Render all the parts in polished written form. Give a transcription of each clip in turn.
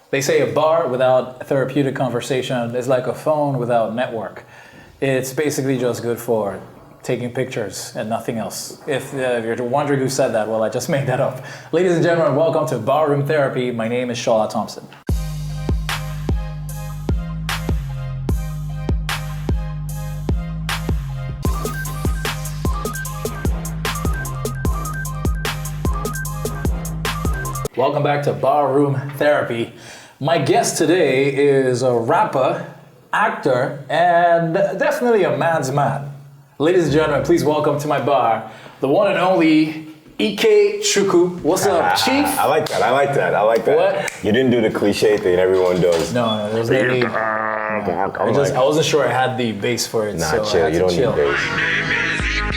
They say a bar without therapeutic conversation is like a phone without network. It's basically just good for taking pictures and nothing else. If you're wondering who said that, well, I just made that up. Ladies and gentlemen, welcome to Barroom Therapy. My name is Shola Thompson. Welcome back to Barroom Therapy. My guest today is a rapper, actor, and definitely a man's man. Ladies and gentlemen, please welcome to my bar, the one and only IKECHUKWU. What's up, Chief? I like that. What? You didn't do the cliche thing everyone does. No, there's no need. I wasn't sure I had the bass for it, Nah, so chill. I had You to don't chill. need bass.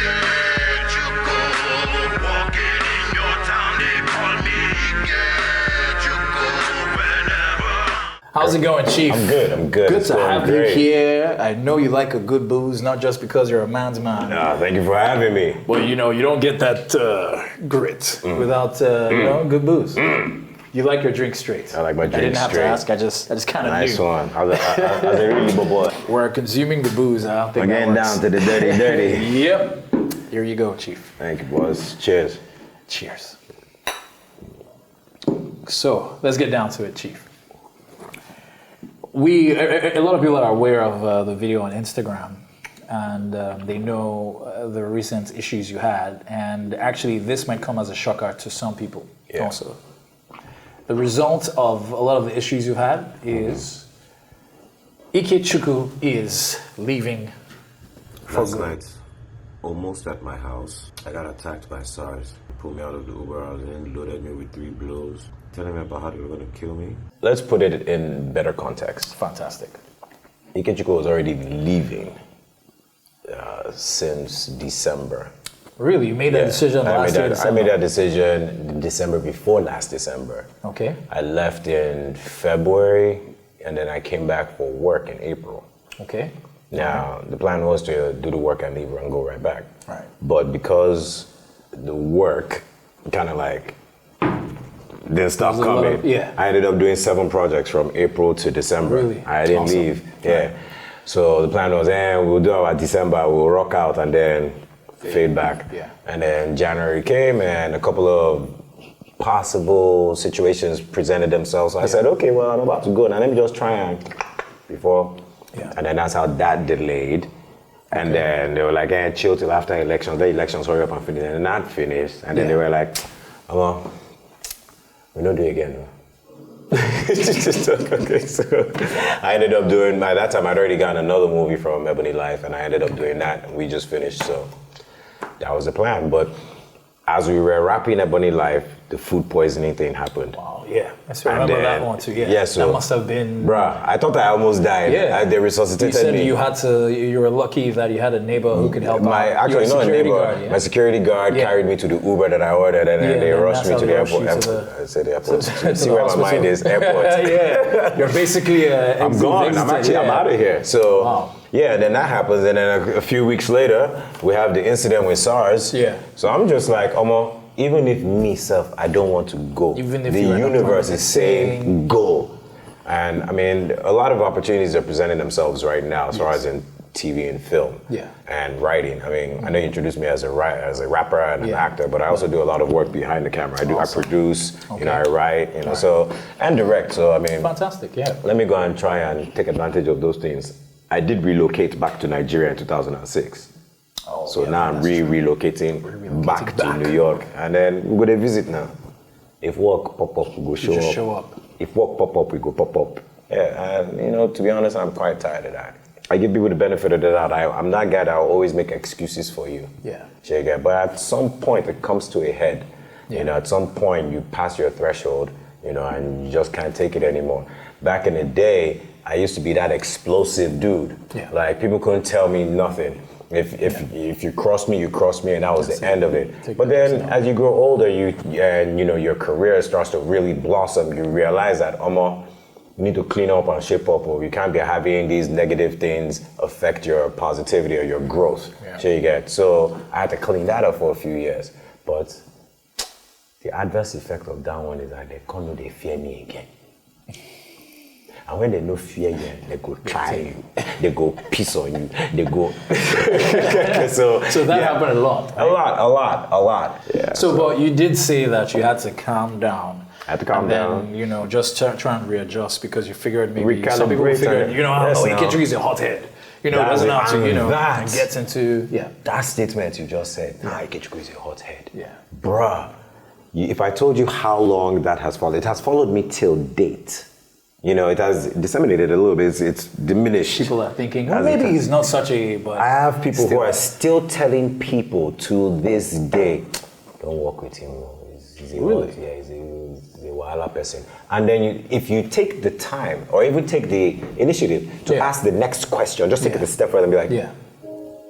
How's it going, Chief? I'm good. Good It's to going have great. you here. I know you like a good booze, not just because you're a man's man. Nah, thank you for having me. Well, you know, you don't get that grit without good booze. You like your drink straight. I like my I drink didn't have straight. to ask. I just kind of Nice knew. one. I was a really good boy. We're consuming the booze. I don't think We're that getting works. down to the dirty. Yep. Here you go, Chief. Thank you, boys. Cheers. Cheers. So let's get down to it, Chief. A lot of people are aware of the video on Instagram, and they know the recent issues you had, and actually this might come as a shocker to some people also. The result of a lot of the issues you had is IKECHUKWU is leaving for Last good. night, almost at my house, I got attacked by SARS. They pulled me out of the Uber. I was in, loaded me with 3 blows, telling me about how they were going to kill me. Let's put it in better context. Fantastic. IKECHUKWU was already leaving since December. Really, you made that decision last year? I made that decision in December before last December. Okay. I left in February, and then I came back for work in April. Okay. Now, the plan was to do the work and leave and go right back. Right. But because the work kind of like didn't stop There's a lot coming, of- yeah. I ended up doing 7 projects from April to December. Really? I didn't Awesome. leave. Yeah. So the plan was, we'll do our December, we'll rock out and then fade back. Yeah. And then January came and a couple of possible situations presented themselves. So I said, okay, well, I'm about to go now. Let me just try and before. Yeah. And then that's how that delayed. And then they were like, chill till after elections. The elections, hurry up and finish. And then that finished. And then they were like, well, we don't do it again. Okay, so I ended up doing, by that time I'd already gotten another movie from Ebony Life, and I ended up doing that, and we just finished, so that was the plan. But as we were wrapping Ebony Life, the food poisoning thing happened. Oh, yeah. I remember And that then- one too. Yeah. yeah, so- that must have been. Bruh, I thought I almost died. Yeah. They You resuscitated said me. you were lucky that you had a neighbor who could help out. Actually, Your not a security neighbor. guard, yeah? My security guard Yeah. carried me to the Uber that I ordered, and then Yeah, they and rushed that's me how to they the rushed airport. you to I said the airport. to See the where my hospital. mind is, airport. Yeah, you're basically I'm gone. I'm out of here. So, Wow. yeah, then that happens, and then a few weeks later, we have the incident with SARS. Yeah. So I'm just like, even if myself, I don't want to go. Even if the you end up universe on is the saying go. And I mean, a lot of opportunities are presenting themselves right now, as far as in TV and film, and writing. I mean, I know you introduced me as a rapper and an actor, but I also do a lot of work behind the camera. I produce, I write, so and direct. So I mean, fantastic. Yeah. let me go and try and take advantage of those things. I did relocate back to Nigeria in 2006. Oh, So now I'm relocating back to New York, and then we're gonna visit now. If work pop up, we go show up. If work pop up, we go pop up. Yeah, and to be honest, I'm quite tired of that. I give people the benefit of the doubt. I'm that guy that will always make excuses for you. Yeah. But at some point, it comes to a head. At some point, you pass your threshold, and you just can't take it anymore. Back in the day, I used to be that explosive dude. Yeah. Like people couldn't tell me nothing. If you cross me, and that was the end of it. But then as you grow older, your career starts to really blossom. You realize that you need to clean up and shape up, or you can't be having these negative things affect your positivity or your growth. So I had to clean that up for a few years. But the adverse effect of that one is that they fear me again. And when they no fear you, they go try you. They go piss on you. They go. So that happened a lot. Right? A lot. Yeah. So, but you did say that you had to calm down. I had to calm down. Then, you know, just try and readjust because you figured maybe some people Recalibrate. figured, you know, IKECHUKWU is a hothead. You know, doesn't have to, you know, gets into that statement you just said. IKECHUKWU is a hothead. Yeah. Bruh, if I told you how long that has followed, it has followed me till date. You know, it has disseminated a little bit. It's diminished. People are thinking, well, maybe he's not such a. But I have people who are still telling people to this day, don't work with him. He's a wahala person. And then if you take the time, or even take the initiative to ask the next question, just take it a step further and be like,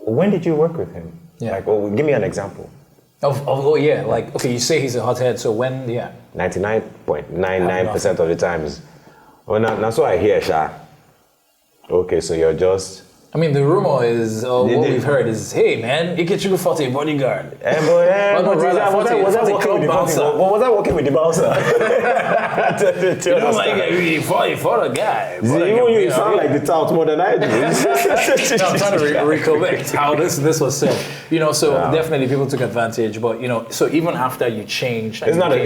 when did you work with him? Yeah. Like, well, give me an example. Like, okay, you say he's a hothead, so when, 99.99% of the times. Well, that's what I hear, Sha. Okay, so you're just... I mean, the rumor is, what we've heard is, hey man, IKECHUKWU fought a bodyguard. Was I working with the bouncer? He fought a guy. You sound like the tout more than I do. I'm trying to recollect how this was said. You know, so definitely people took advantage, but you know, so even after you changed, it's not a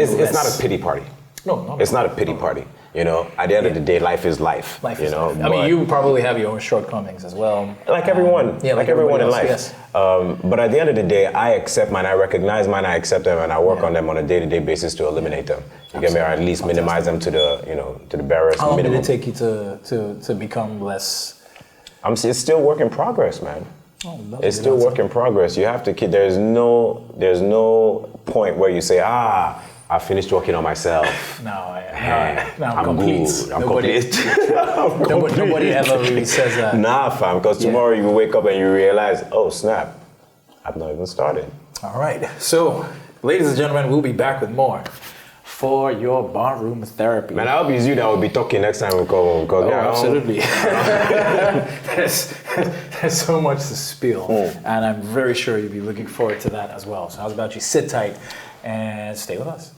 pity party. No, it's not a pity party. You know, at the end of the day, life is life. You know, I mean, you probably have your own shortcomings as well. Like everyone, like everyone in life. Yes. But at the end of the day, I accept mine, I recognize mine, I accept them, and I work on them on a day-to-day basis to eliminate them. You get me, or at least minimize them to the barest minimum. How long did it take you to become less? It's still work in progress, man. It's still work in progress. You have to keep. There's no point where you say, I finished working on myself. I'm complete. Good. I'm complete. Nobody ever really says that. Nah, fam, because tomorrow you wake up and you realize, oh snap, I've not even started. All right. So, ladies and gentlemen, we'll be back with more for your barroom therapy. Man, I hope it's you that will be talking next time we come. Absolutely. There's so much to spill, and I'm very sure you'll be looking forward to that as well. So, how's about you sit tight and stay with us.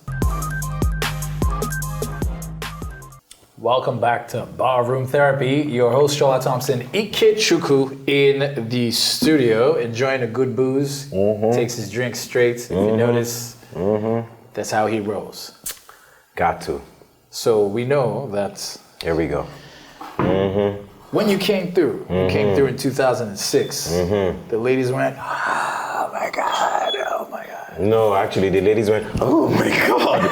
Welcome back to Barroom Therapy. Your host, Shola Thompson, IKECHUKWU in the studio, enjoying a good booze. Takes his drink straight. If you notice, that's how he rolls. Got to. So we know that... Here we go. When you came through, in 2006, the ladies went, oh my God. No, actually, the ladies went, oh my God.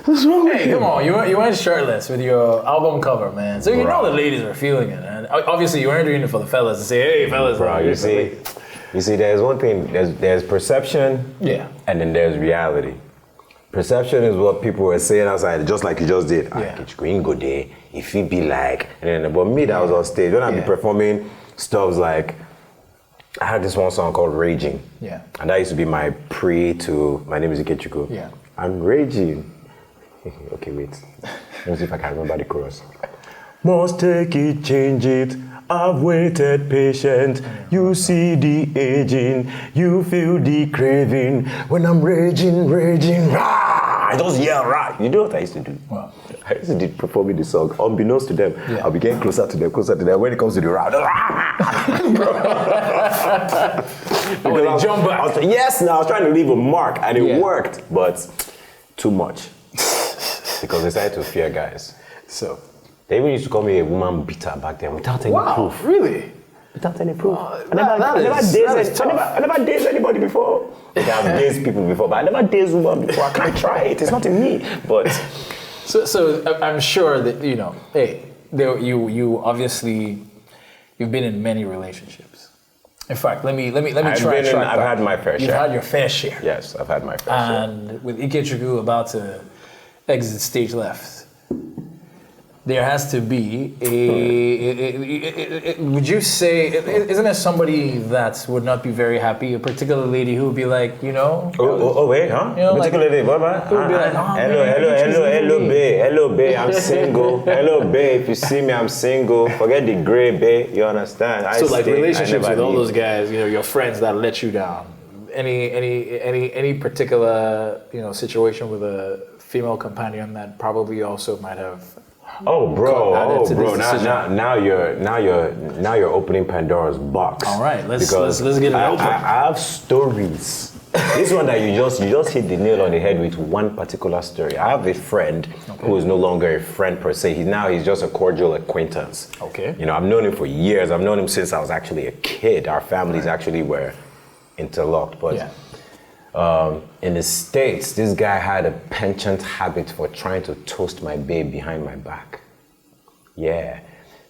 What's wrong with you? Hey, come on, you weren't shirtless with your album cover, man. So you know the ladies were feeling it. And obviously, you weren't doing it for the fellas to say, hey, fellas. Bro, you see, there's one thing, there's perception, and then there's reality. Perception is what people were saying outside, just like you just did. IKECHUKWU go there, if he be like, and then, but me, that was on stage. When I be performing stuff like, I had this one song called Raging. And that used to be my pre to My Name is IKECHUKWU. I'm raging. Okay, wait. Let me see if I can remember the chorus. Must take it, change it. I've waited patient. You see the aging. You feel the craving. When I'm raging, rah! I just yell, rah! You know what I used to do? Wow. I used to performing the song, unbeknownst to them. I'll be getting closer to them. When it comes to the rah, they jump back. I was trying to leave a mark, and it worked, but too much. Because they started to fear guys. So they even used to call me a woman beater back then without any proof. Really? Without any proof. I never dazed anybody before. I've dazed people before, but I never dazed women before. I can't try it. It's not in me. But so I'm sure that you obviously you've been in many relationships. In fact, let me try. I've had my fair share. You've had your fair share. Yes, I've had my fair share. And with IKECHUKWU about to exit stage left, there has to be would you say, isn't there somebody that would not be very happy, a particular lady who would be like, wait, huh? You know, particular lady, who would be like, hello, babe, I'm single. Hello, babe, if you see me, I'm single. Forget the gray, babe, you understand? Relationships with all those guys, your friends that let you down. Any particular, situation with a female companion that probably also might have Oh, bro! added to this decision? Now you're opening Pandora's box. All right, let's get it open. I have stories. This one that you just hit the nail on the head with one particular story. I have a friend who is no longer a friend per se. He's just a cordial acquaintance. Okay. You know, I've known him for years. I've known him since I was actually a kid. Our families actually were interlocked, but. Yeah. In the States, this guy had a penchant habit for trying to toast my babe behind my back. Yeah.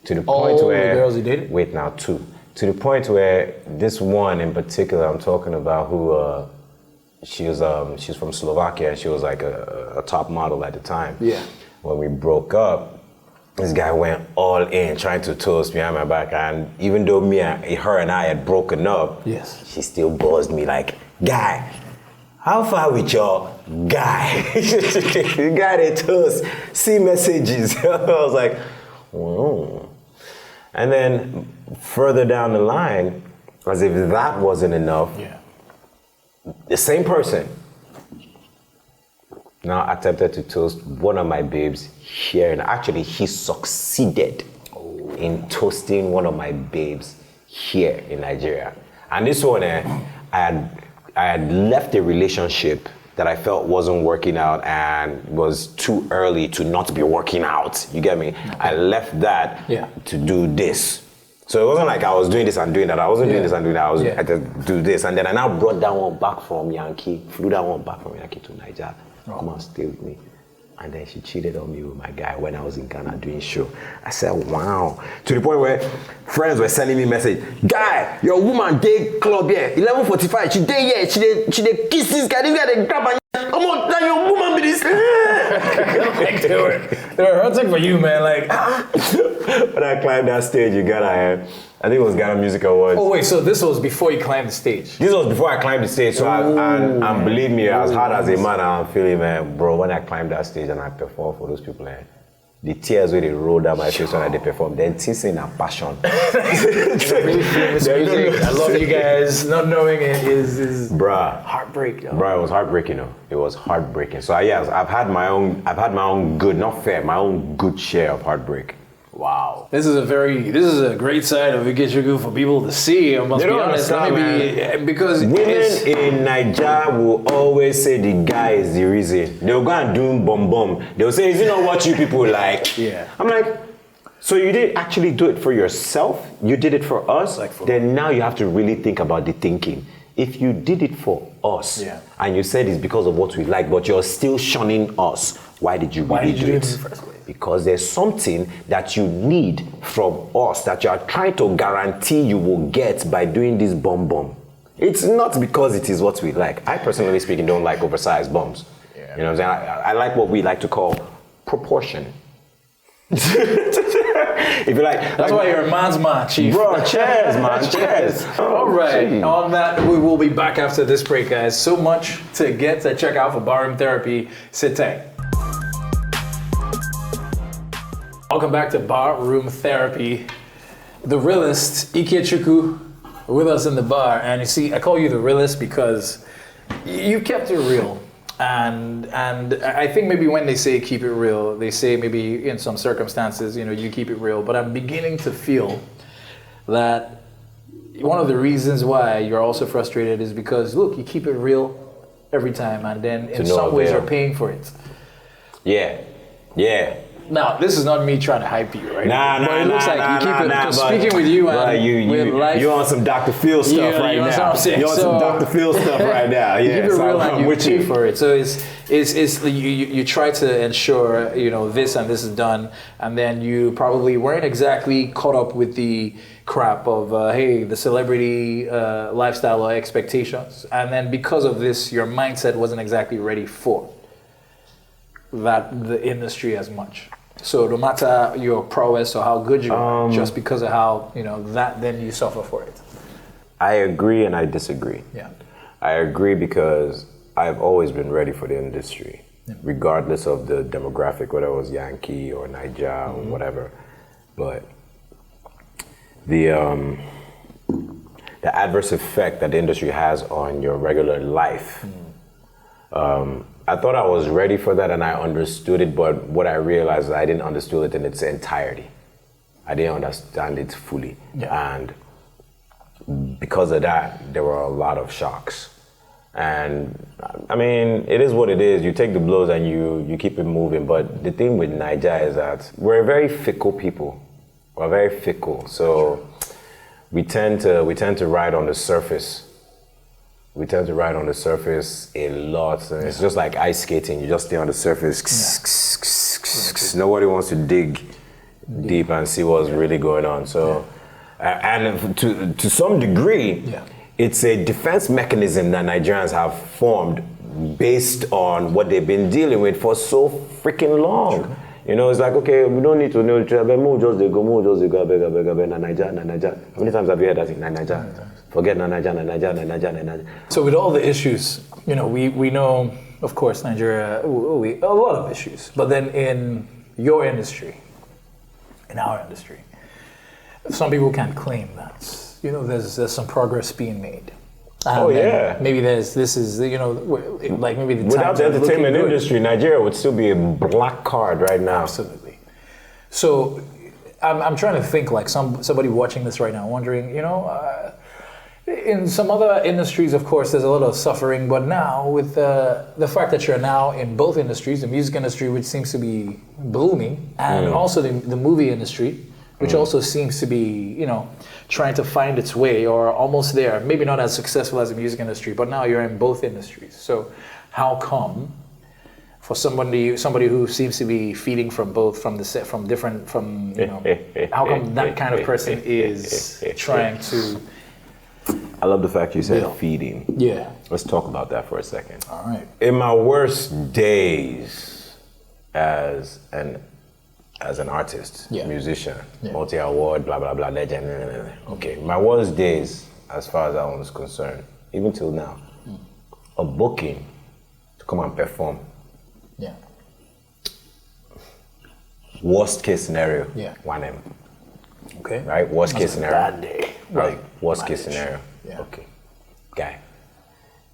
To the point where... the girls he dated? Wait now, two. To the point where this one in particular I'm talking about who, she's from Slovakia and she was like a top model at the time. Yeah. When we broke up, this guy went all in trying to toast behind my back, and even though her and I had broken up, yes, she still buzzed me like, guy, how far with your guy? The guy that toast, see messages. I was like, whoa. And then further down the line, as if that wasn't enough, the same person now attempted to toast one of my babes here. And actually, he succeeded in toasting one of my babes here in Nigeria. And this one, I had left a relationship that I felt wasn't working out and was too early to not be working out. You get me? Okay. I left that to do this. So it wasn't like I was doing this and doing that. I wasn't doing this and doing that. I had to do this. And then I now brought that one back from Yankee, flew that one back from Yankee to Nigeria. Come on, stay with me. And then she cheated on me with my guy when I was in Ghana doing show. I said, wow. To the point where friends were sending me message, guy, your woman day club here, 11:45, she day here, she dey kiss this guy, they grab her. Come on, now your woman be this. Like they were hurting for you, man. Like when I climbed that stage in Ghana, I think it was Ghana Music Awards. Oh wait, so this was before you climbed the stage? This was before I climbed the stage. So and believe me, as hard as a man I'm feeling, man, bro, when I climbed that stage and I performed for those people, the tears where they rolled down my face when I performed, then teasing and passion. Really famous music. I love you guys. Not knowing it is heartbreak. Bruh, it was heartbreaking. It was heartbreaking. So I've had my own good, not fair, my own good share of heartbreak. Wow. This is a great side of IKECHUKWU for people to see. I must be honest. Because women in Nigeria will always say the guy is the reason. They'll go and do bomb. They'll say, is it not what you people like? Yeah. I'm like, so you didn't actually do it for yourself? You did it for us? Then now you have to really think about the thinking. If you did it for us, and you said it's because of what we like, but you're still shunning us, why did you do it in the first place? Because there's something that you need from us that you are trying to guarantee you will get by doing this bomb. It's not because it is what we like. I personally speaking don't like oversized bombs. Yeah. You know what I'm saying? I like what we like to call proportion. If you like, that's why you're a man's man, chief. Bro, cheers, man, cheers. All right, geez. On that, we will be back after this break, guys. So much to get to check out for barroom therapy. Sit tight. Welcome back to Barroom Therapy. The realist, IKECHUKWU, with us in the bar. And you see, I call you the realist because you kept it real. And I think maybe when they say keep it real, they say maybe in some circumstances, you keep it real. But I'm beginning to feel that one of the reasons why you're also frustrated is because, look, you keep it real every time. And then in some ways you're paying for it. Yeah. Now, this is not me trying to hype you, right? But it looks like you keep it. Because speaking with you and with life, you're on some Dr. Phil stuff right now. You're on some Dr. Phil stuff right now. You keep it real and you pay for it. So you try to ensure this and this is done, and then you probably weren't exactly caught up with the crap of the celebrity lifestyle or expectations, and then because of this, your mindset wasn't exactly ready for the industry as much. So no matter your prowess or how good you are, just because of how, then you suffer for it. I agree and I disagree. Yeah. I agree because I've always been ready for the industry, regardless of the demographic, whether it was Yankee or Niger or whatever. But the adverse effect that the industry has on your regular life, I thought I was ready for that and I understood it, but what I realized is I didn't understand it in its entirety. I didn't understand it fully. Yeah. And because of that, there were a lot of shocks. And I mean, it is what it is. You take the blows and you keep it moving. But the thing with Nigeria is that we're very fickle people. We're very fickle. So we tend to ride on the surface. We tend to ride on the surface a lot. And it's just like ice skating. You just stay on the surface. Nobody wants to dig deep and see what's really going on. So, and to some degree, it's a defense mechanism that Nigerians have formed based on what they've been dealing with for so freaking long. True. You know, it's like, okay, we don't need to know each other. More just they go, na Nigeria. How many times have you heard that thing? Na Nigeria. Forget na Nigeria. So with all the issues, you know, we know, of course, Nigeria, a lot of issues. But then in your industry, in our industry, some people can claim that, you know, there's some progress being made. Maybe this is, you know, like maybe the without the entertainment industry, Nigeria would still be a black card right now. Absolutely. So I'm trying to think like somebody watching this right now, wondering, you know, in some other industries, of course, there's a lot of suffering, but now with the fact that you're now in both industries, the music industry, which seems to be booming, and also the movie industry, which also seems to be, you know, trying to find its way or almost there. Maybe not as successful as the music industry, but now you're in both industries. So how come for somebody who seems to be feeding from both, how come that kind of person is trying to... I love the fact you said feeding. Yeah. Let's talk about that for a second. All right. In my worst days as an artist, musician, multi-award, blah, blah, blah, legend, okay. My worst days, as far as I was concerned, even till now, a booking to come and perform. Yeah. Worst case scenario, 1M. Okay. Right? Worst case scenario. Bad day. Right. Worst case scenario. Yeah. Okay. Guy.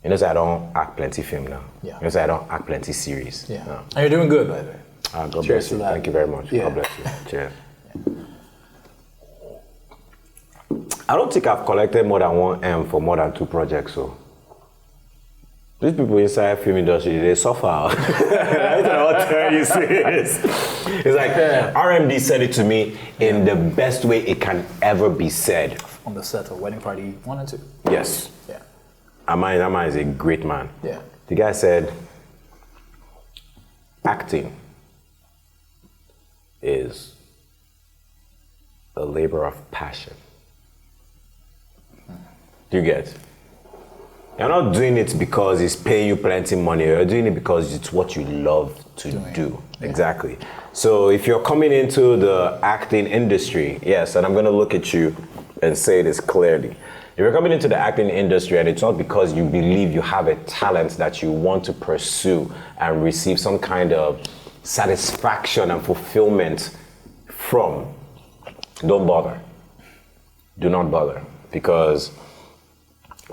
You know, so I don't act plenty film now. Yeah. You know, so I don't act plenty series. Yeah. No. And you're doing good, by the way. God Cheers bless you. to that. Thank you very much. Yeah. God bless you. Cheers. I don't think I've collected more than 1M for more than 2 projects, so. These people inside film industry, they suffer. I'll tell you serious. It's like, RMD said it to me in the best way it can ever be said. On the set of Wedding Party 1 and 2. Yes. Yeah. That man is a great man. Yeah. The guy said, acting is a labor of passion. Do you get? You're not doing it because it's paying you plenty money. You're doing it because it's what you love to do. Yeah. Exactly. So if you're coming into the acting industry, yes, and I'm going to look at you and say this clearly. If you're coming into the acting industry and it's not because you believe you have a talent that you want to pursue and receive some kind of satisfaction and fulfillment from, don't bother. Do not bother. Because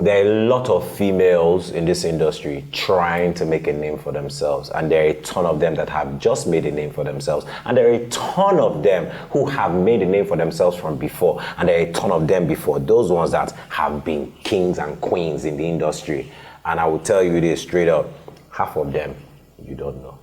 there are a lot of females in this industry trying to make a name for themselves, and there are a ton of them that have just made a name for themselves, and there are a ton of them who have made a name for themselves from before, and there are a ton of them before, those ones that have been kings and queens in the industry. And I will tell you this straight up, half of them you don't know.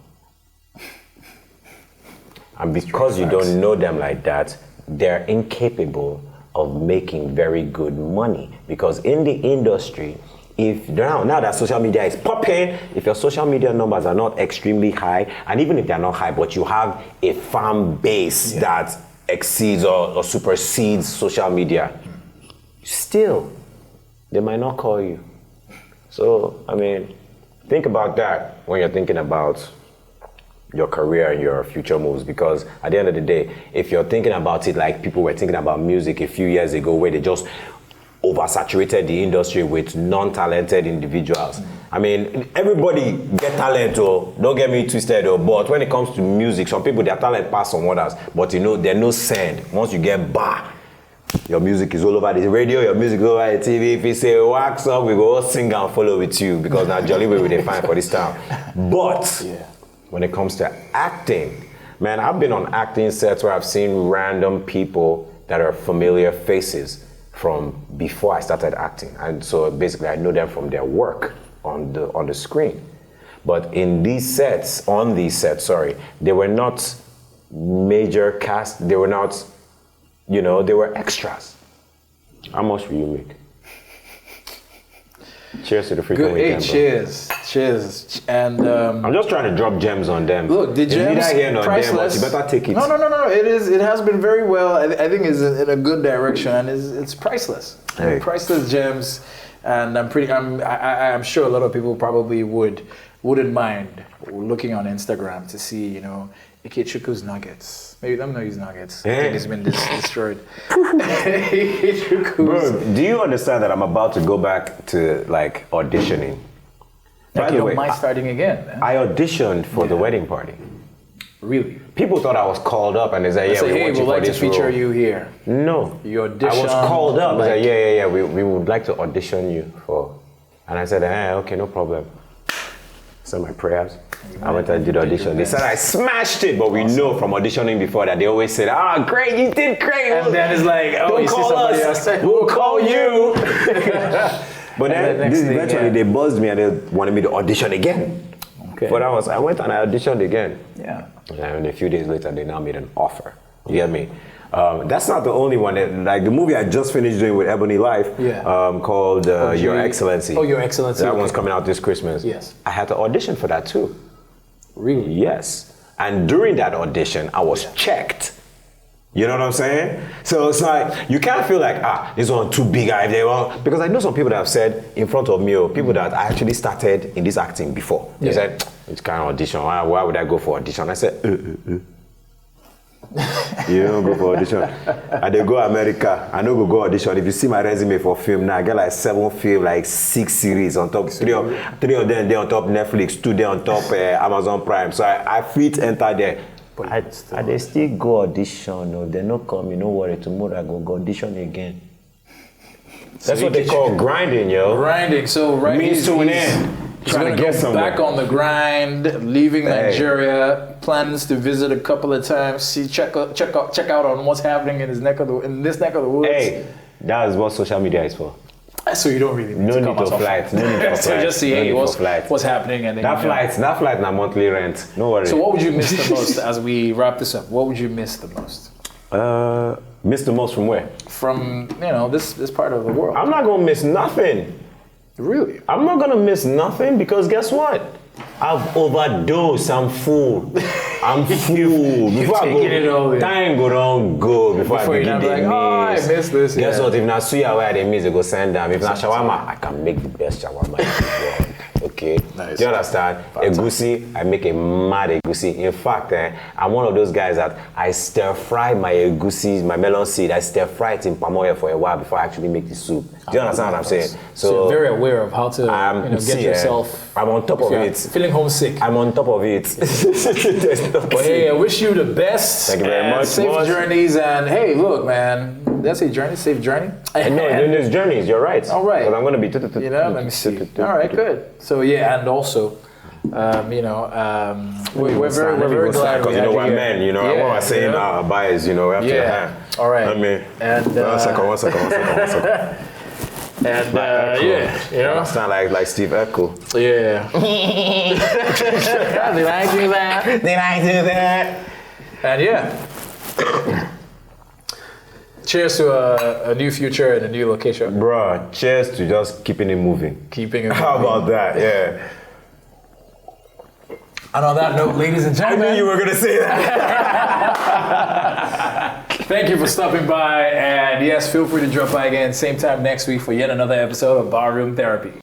And because you don't know them like that, they're incapable of making very good money, because in the industry, if now that social media is popping, if your social media numbers are not extremely high, and even if they're not high, but you have a fan base that exceeds or supersedes social media, still, they might not call you. So, I mean, think about that when you're thinking about your career and your future moves, because at the end of the day, if you're thinking about it like people were thinking about music a few years ago, where they just oversaturated the industry with non-talented individuals. I mean, everybody get talent, or don't get me twisted, but when it comes to music, some people, their talent pass on others, but you know, they're no send. Once you get Your music is all over the radio, your music is all over the TV. If you say wax up, we go all sing and follow with you because now jolly way we define for this town. But when it comes to acting, man, I've been on acting sets where I've seen random people that are familiar faces from before I started acting. And so basically I know them from their work on the screen. But on these sets, they were not major cast, they were not, they were extras. How much will you make? Cheers to the freaking weekend. Hey, cheers. And I'm just trying to drop gems on them. Look, the gems, neither here nor there, but priceless. you better take it. No. It has been very well. I think it's in a good direction, and it's priceless. Hey. Priceless gems, and I'm sure a lot of people probably wouldn't mind looking on Instagram to see, IKECHUKWU's nuggets. Maybe them know his nuggets. I think it's been destroyed. Bro, do you understand that I'm about to go back to auditioning? Like, you don't mind starting again. Eh? I auditioned for the wedding party. Really? People thought I was called up and they said, we want you for like to this feature role. you here. No. You auditioned. I was called up. They said, we would like to audition you for. And I said, okay, no problem. Said my prayers. I went and did the audition. They said I smashed it, but we know from auditioning before that they always said, great, you did great. And then it's like, don't call us, we'll call you. But then eventually they buzzed me and they wanted me to audition again. Okay. But I went and I auditioned again. Yeah. And a few days later, they now made an offer. You get me? That's not the only one. The movie I just finished doing with Ebony Life, called Your Excellency. Oh, Your Excellency. That one's coming out this Christmas. Yes. I had to audition for that too. Really? Yes. And during that audition, I was checked. You know what I'm saying? So it's like, you can't feel like, this one too big, because I know some people that have said in front of me, or people that I actually started in this acting before. They said, it's kind of audition. Why would I go for audition? I said, You don't go for audition. I dey go America. I no go audition. If you see my resume for film now, I get 7 film, 6 series on top. Three of them they on top Netflix, 2 they on top Amazon Prime. So I fit enter there. I they still go audition. No, they no come. You no worry. Tomorrow I go audition again. That's what they call grinding, yo. Grinding. So means to an end. Trying to get somewhere. Back on the grind, leaving Nigeria. Plans to visit a couple of times. Check out on what's happening in this neck of the woods. Hey, that is what social media is for. So you don't really need no to need to flight. No need for so flight. just see, what's happening, and then that flight, na monthly rent. No worry. So what would you miss the most as we wrap this up? What would you miss the most? Miss the most from where? From this part of the world. I'm not gonna miss nothing. Really? I'm not gonna miss nothing because guess what? I've overdosed. I'm full. I'm full. Before I go, time go before I begin the miss. I miss this. Guess what? If not suya where they miss, they go send them. If not shawarma, I can make the best shawarma in the world. Okay. Nice. Do you understand? Egusi, I make a mad egusi. In fact, I'm one of those guys that I stir fry my egusi, my melon seed. I stir fry it in palm oil for a while before I actually make the soup. Do you understand what I'm saying? So you're very aware of how to get yourself. I'm on top of it. Feeling homesick. I'm on top of it. But hey, I wish you the best. Thank you very much. Safe journeys, and hey, look, man. Did I say journey? Safe journey? No, there's journeys. You're right. All right. Because I'm going to be. Let me see. All right, good. So yeah, and also, we're very glad. Because we're men. What I'm saying now, bias. We have to. All right. I mean, and one second. And sound like Steve Echo. Yeah. Did I do that? And yeah. Cheers to a new future and a new location. Bruh, cheers to just keeping it moving. How about that? Yeah. And on that note, ladies and gentlemen. I knew you were going to say that. Thank you for stopping by. And yes, feel free to drop by again same time next week for yet another episode of Barroom Therapy.